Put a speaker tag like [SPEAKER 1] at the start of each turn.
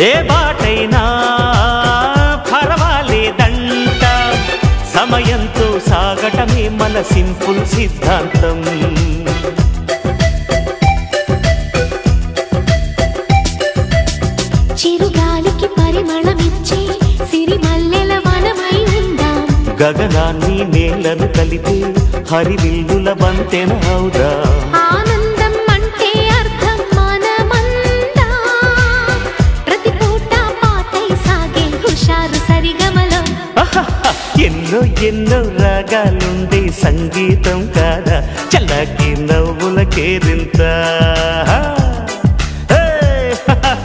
[SPEAKER 1] ఏ బాటైనా పర్వాలేదంట సమయంతో సాగటమే మన సింపుల్ సిద్ధాంతం
[SPEAKER 2] చిరుగాలికి పరిమళమిచ్చే సిరిమల్లెల వనమై ఉందాం
[SPEAKER 1] గగనాన్ని నేలను కలిపే హరివిల్లుల బంతెన అవుదాం
[SPEAKER 2] ఆనందం అంటే అర్థం మనమందా ప్రతి పూట పాటై సాగే హుషారు సరిగమలో
[SPEAKER 1] ఎన్నో ఎన్నో రాగాలుండే సంగీతం కాదా చల్లకి నవ్వుల కేరింత